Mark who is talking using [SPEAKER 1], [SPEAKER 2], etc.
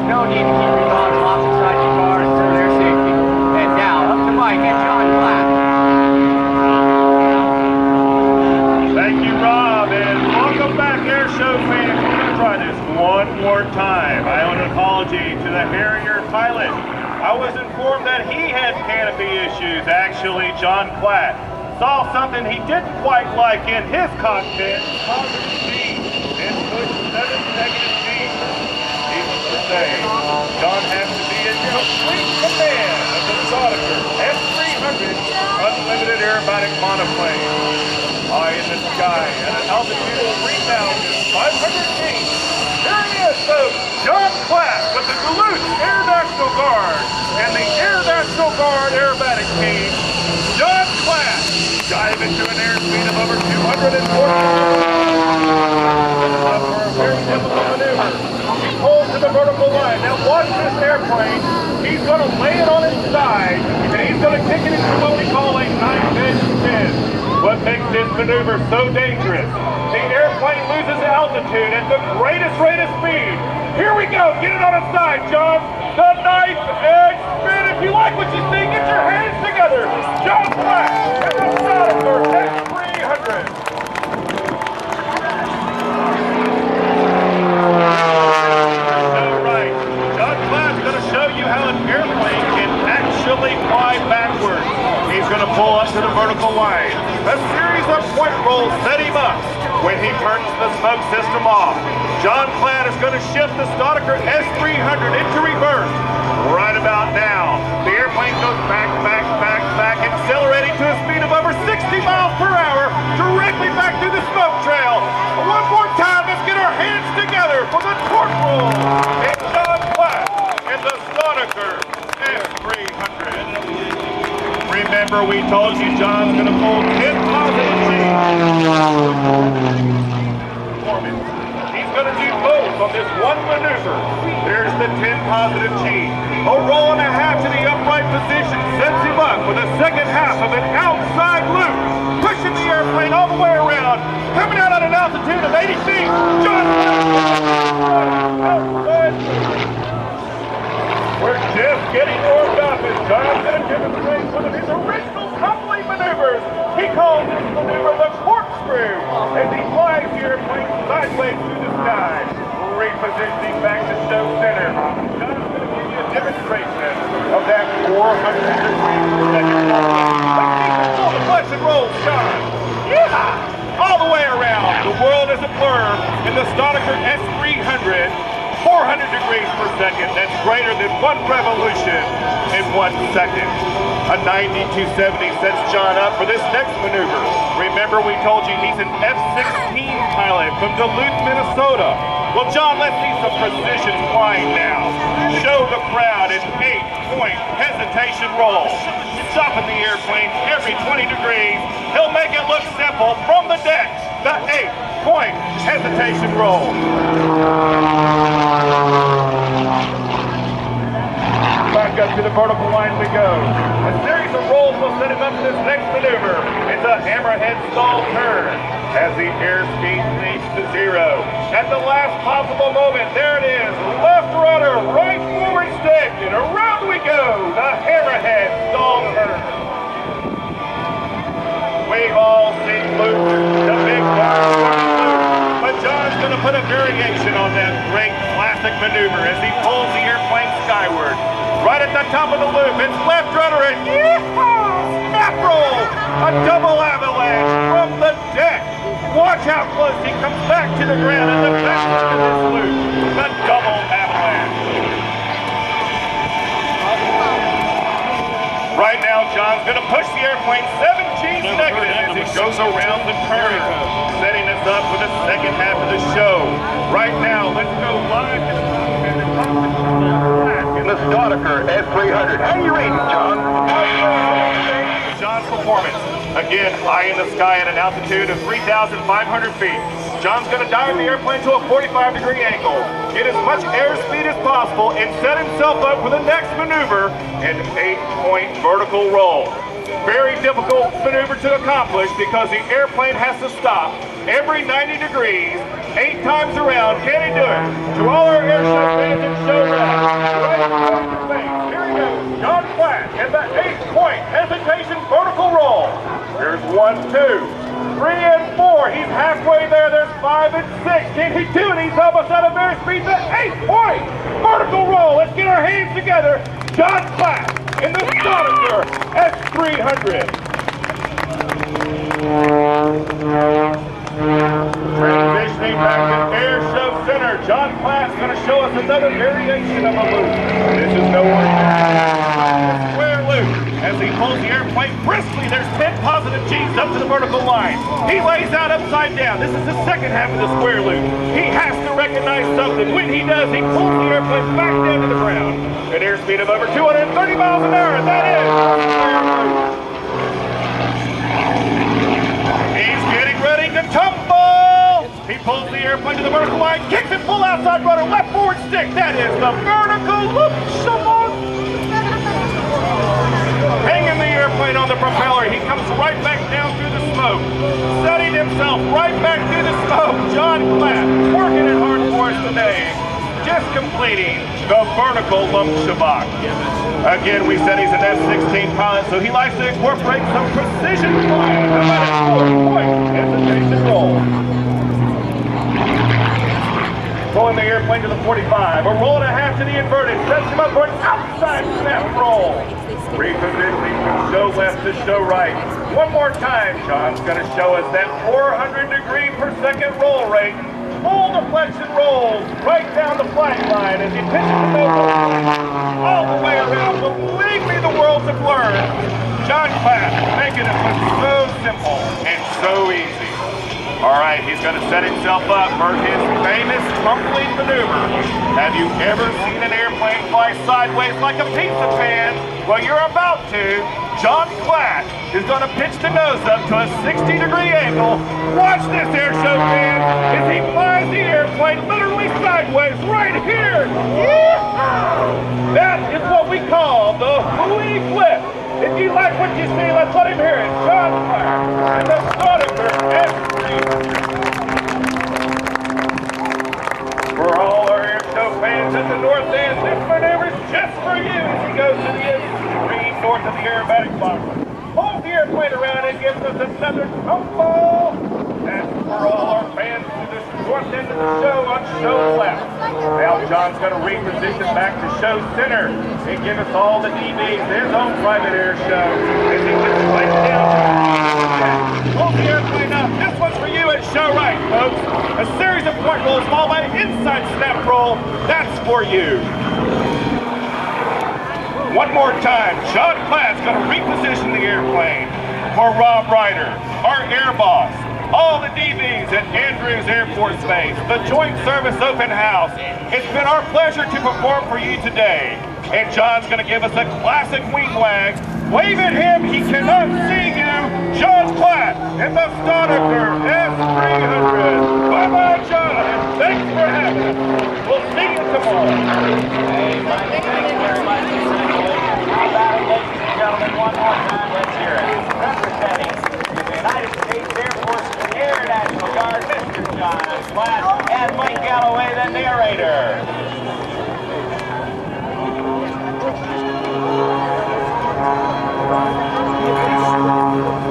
[SPEAKER 1] no need to keep your dogs locked inside your car and for their safety. And now, up to Mike and John Klatt.
[SPEAKER 2] Thank you, Rob, and welcome back, Air Show fans. We're going to try this one more time. I owe an apology to the Harrier pilot. I was informed that he had canopy issues. Actually, John Klatt saw something he didn't quite like in his cockpit, positive speed, and pushed 7 negative feet. Needless to say, John has to be in complete command of the Staudacher S300 unlimited aerobatic monoplane. High in the sky at an altitude of 3,500 feet. Here he is, folks, John Klatt with the Duluth Air National Guard and the Air National Guard aerobatic team. John Klatt dive into an airspeed of over 240 up for a very difficult maneuver. He pulls to the vertical line. Now watch this airplane. He's going to lay it on its side, and he's going to kick it into what we call a 9-pitch spin. What makes this maneuver so dangerous? The airplane loses altitude at the greatest rate of speed. Here we go. Get it on its side, John. The knife edge spin. If you like what you see, get your hands together. John Klatt and the Staudacher S300. Right. John Klatt's going to show you how an airplane can actually fly backwards. He's going to pull up to the vertical line. A series of point rolls set him up when he turns the smoke system off. John Klatt is going to shift the Staudacher S300 into reverse right about now. The airplane goes back, accelerating to a speed of over 60 miles per hour, directly back through the smoke trail. One more time, let's get our hands together for the torque roll. And John Klatt and the Staudacher S300. Remember, we told you John's going to pull 10 positive G's. He's going to do both on this one maneuver. There's the 10 positive G. A roll and a half to the upright position sets him up with a second half of an outside loop, pushing the airplane all the way around, coming out at an altitude of 80 feet. John outside. We're just getting warmed up as John's going to demonstrate one of his original tumbling maneuvers. He calls this maneuver the corkscrew as he flies the airplane sideways through the sky, repositioning back to show center. John's going to give you a demonstration of that 400 degrees per second. Let's see the flex and roll, John. Yeah! All the way around. The world is a blur in the Staudacher S300. 400 degrees per second, that's greater than 1 revolution in 1 second. A 9270 sets John up for this next maneuver. Remember, we told you he's an F-16 pilot from Duluth, Minnesota. Well, John, let's see some precision flying now. Show the crowd an 8-point hesitation roll. Stopping the airplane every 20 degrees. He'll make it look simple from the deck. The 8-point hesitation roll. Back up to the vertical line we go. A series of rolls will set him up for this next maneuver. It's a hammerhead stall turn as the airspeed sinks to 0. At the last possible moment, there it is. Left rudder, right forward stick, and around we go. The hammerhead stall turn. We've all seen Luke, the big bar loop, but John's going to put a variation on that great classic maneuver as he pulls the airplane skyward. Right at the top of the loop, it's left rudder and snap roll, a double avalanche from the deck. Watch how close he comes back to the ground in the back of this loop, the double avalanche. Right now, John's going to push the airplane 7 G's negative as he goes around the curve, setting us up for the second half of the show. Right now, let's go live to the in the Staudacher S300. How are you rating, John? John's performance. Again, high in the sky at an altitude of 3,500 feet. John's going to dive the airplane to a 45-degree angle, get as much airspeed as possible, and set himself up for the next maneuver, an 8-point vertical roll. Very difficult maneuver to accomplish because the airplane has to stop every 90 degrees, 8 times around. Can he do it? To all our air show fans and show that. in the 8-point hesitation vertical roll. Here's 1, 2, 3, and 4. He's halfway there. There's 5 and 6. Can he do it? He's almost out of airspeed. The 8-point vertical roll. Let's get our hands together. John Klatt in the Staudacher S300. Transitioning back to Air Show Center, John Klatt's going to show us another variation of a loop. This is no ordinary square loop. As he pulls the airplane briskly, there's 10 positive G's up to the vertical line. He lays out upside down. This is the second half of the square loop. He has to recognize something. When he does, he pulls the airplane back down to the ground. An airspeed of over 230 miles an hour. That is the square loop. He's getting ready to tumble. He pulls the airplane to the vertical line, kicks it full outside rudder, left forward stick. That is the vertical loop. Hanging the airplane on the propeller, he comes right back down through the smoke. Setting himself right back through the smoke. John Klatt working it hard for us today. Just completing the vertical lump shabak. Again, we said he's an F-16 pilot, so he likes to incorporate some precision flying. How about a 4-point hesitation roll? Pulling the airplane to the 45. A roll and a half to the inverted. Sets him up for an outside snap roll. Repositioning from show left to show right. One more time, John's going to show us that 400 degree per second roll rate. Full deflection rolls right down the flight line as he pitches the nose all the way around. Believe me, the world's a blur. John Klatt making it look so simple and so easy. All right, he's going to set himself up for his famous tumbling maneuver. Have you ever seen an airplane fly sideways like a pizza pan? Well, you're about to. John Klatt is going to pitch the nose up to a 60-degree angle. Watch this, air show fans, as he flies the airplane literally sideways right here. Yeah! That is what we call the hooey flip. If you like what you see, let's let him hear it. John Klatt and the Staudacher S300. For all our air show fans at the North End, this maneuver is just for you as he goes to the extreme north of the aerobatic box. Pulls the airplane around and gives us another tumble. That's for all our fans to the north end of the show on show left. Now John's going to reposition back to show center and give us all the EVs, his own private air show. As he gets right down to pull the airplane up. This one's for you at show right, folks. A series of point rolls followed by an inside snap roll. That's for you. One more time, John Klatt's going to reposition the airplane for Rob Ryder, our air boss. All the DVs at Andrews Air Force Base, the Joint Service Open House. It's been our pleasure to perform for you today. And John's going to give us a classic wing wag. Wave at him, he cannot see you. John Klatt and the Staudacher S300.